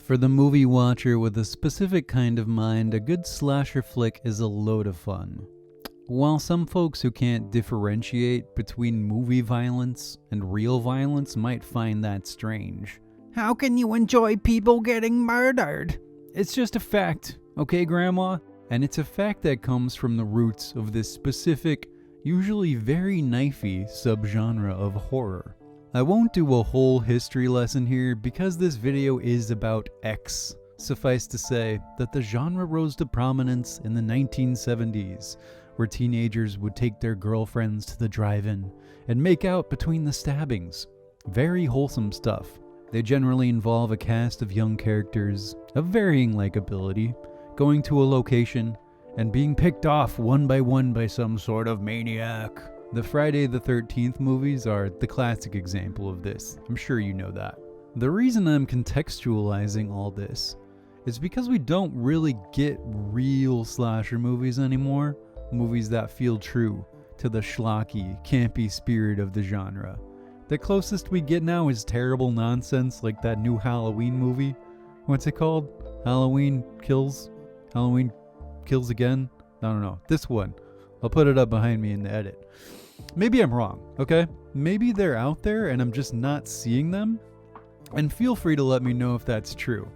For the movie watcher with a specific kind of mind, a good slasher flick is a load of fun. While some folks who can't differentiate between movie violence and real violence might find that strange. How can you enjoy people getting murdered? It's just a fact, okay, Grandma? And it's a fact that comes from the roots of this specific, usually very knifey subgenre of horror. I won't do a whole history lesson here because this video is about X. Suffice to say that the genre rose to prominence in the 1970s, where teenagers would take their girlfriends to the drive-in and make out between the stabbings. Very wholesome stuff. They generally involve a cast of young characters of varying likability, going to a location and being picked off one by some sort of maniac. The Friday the 13th movies are the classic example of this. I'm sure you know that. The reason I'm contextualizing all this is because we don't really get real slasher movies anymore. Movies that feel true to the schlocky, campy spirit of the genre. The closest we get now is terrible nonsense like that new Halloween movie. What's it called? Halloween Kills Again? I don't know. This one. I'll put it up behind me in the edit. Maybe I'm wrong, okay? Maybe they're out there and I'm just not seeing them. And feel free to let me know if that's true.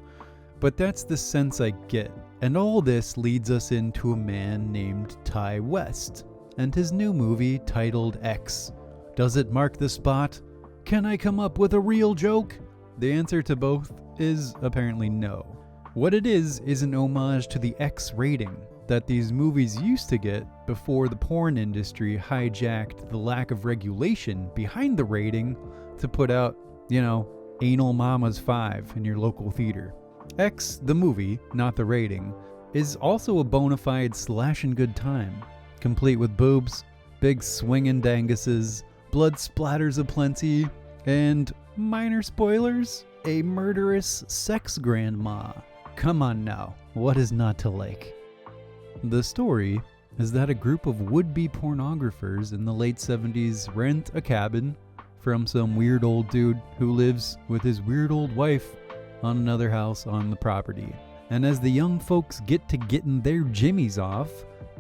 But that's the sense I get. And all this leads us into a man named Ty West and his new movie titled X. Does it mark the spot? Can I come up with a real joke? The answer to both is apparently no. What it is an homage to the X rating that these movies used to get before the porn industry hijacked the lack of regulation behind the rating to put out, Anal Mamas 5 in your local theater. X, the movie, not the rating, is also a bona fide slashin' good time, complete with boobs, big swingin' danguses, blood splatters aplenty, and, minor spoilers, a murderous sex grandma. Come on now, what is not to like? The story is that a group of would-be pornographers in the late 70s rent a cabin from some weird old dude who lives with his weird old wife on another house on the property. And as the young folks get to getting their jimmies off,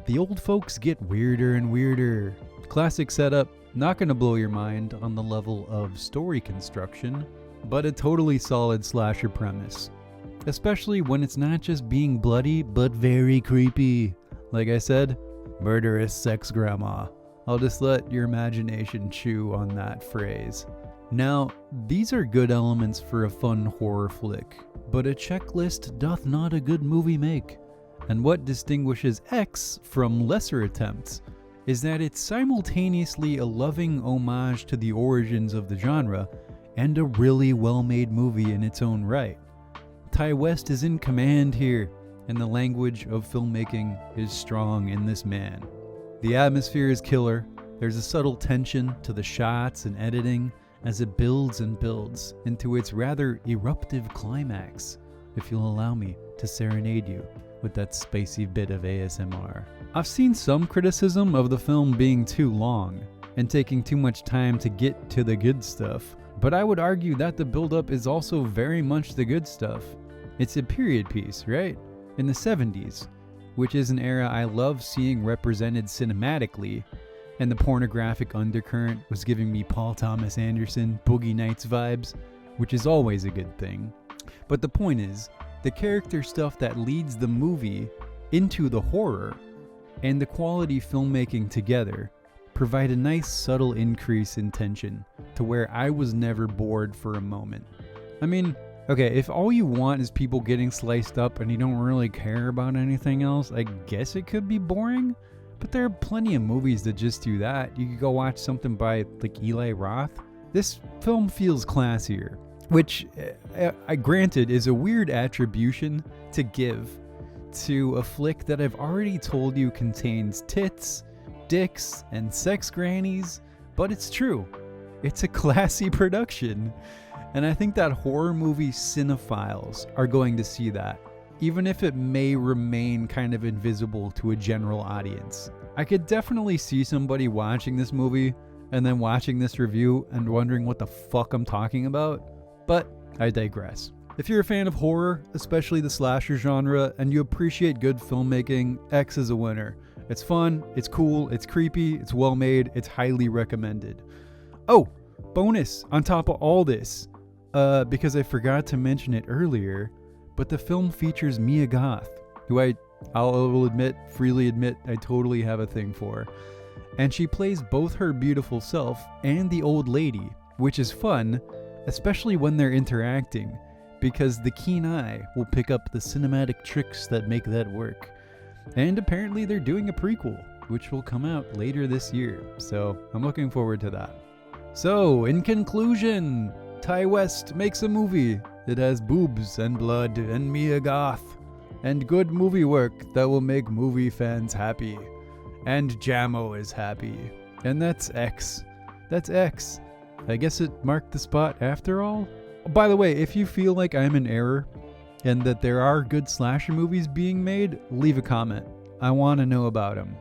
the old folks get weirder and weirder. Classic setup, not gonna blow your mind on the level of story construction, but a totally solid slasher premise. Especially when it's not just being bloody, but very creepy. Like I said, murderous sex grandma. I'll just let your imagination chew on that phrase. Now, these are good elements for a fun horror flick, but a checklist doth not a good movie make. And what distinguishes X from lesser attempts is that it's simultaneously a loving homage to the origins of the genre and a really well-made movie in its own right. Ty West is in command here, and the language of filmmaking is strong in this man. The atmosphere is killer. There's a subtle tension to the shots and editing as it builds and builds into its rather eruptive climax, if you'll allow me to serenade you with that spicy bit of ASMR. I've seen some criticism of the film being too long and taking too much time to get to the good stuff, but I would argue that the build-up is also very much the good stuff. It's a period piece, right? In the 70s, which is an era I love seeing represented cinematically, and the pornographic undercurrent was giving me Paul Thomas Anderson, Boogie Nights vibes, which is always a good thing. But the point is, the character stuff that leads the movie into the horror and the quality filmmaking together provide a nice subtle increase in tension to where I was never bored for a moment. I mean, okay, if all you want is people getting sliced up and you don't really care about anything else, I guess it could be boring, but there are plenty of movies that just do that. You could go watch something by like Eli Roth. This film feels classier, which I granted is a weird attribution to give to a flick that I've already told you contains tits, dicks, and sex grannies, but it's true. It's a classy production. And I think that horror movie cinephiles are going to see that, even if it may remain kind of invisible to a general audience. I could definitely see somebody watching this movie and then watching this review and wondering what the fuck I'm talking about, but I digress. If you're a fan of horror, especially the slasher genre, and you appreciate good filmmaking, X is a winner. It's fun, it's cool, it's creepy, it's well made, it's highly recommended. Oh, bonus on top of all this, because I forgot to mention it earlier, but the film features Mia Goth, who I'll freely admit, I totally have a thing for. And she plays both her beautiful self and the old lady, which is fun, especially when they're interacting, because the keen eye will pick up the cinematic tricks that make that work. And apparently they're doing a prequel, which will come out later this year, so I'm looking forward to that. So, in conclusion, Ty West makes a movie that has boobs and blood and Mia Goth, and good movie work that will make movie fans happy. And Jamo is happy. And that's X. That's X. I guess it marked the spot after all? By the way, if you feel like I'm in error and that there are good slasher movies being made, leave a comment. I want to know about them.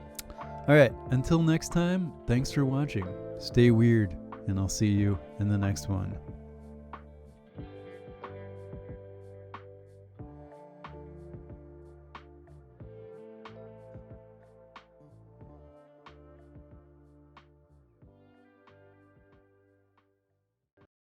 Alright, until next time, thanks for watching. Stay weird, and I'll see you in the next one.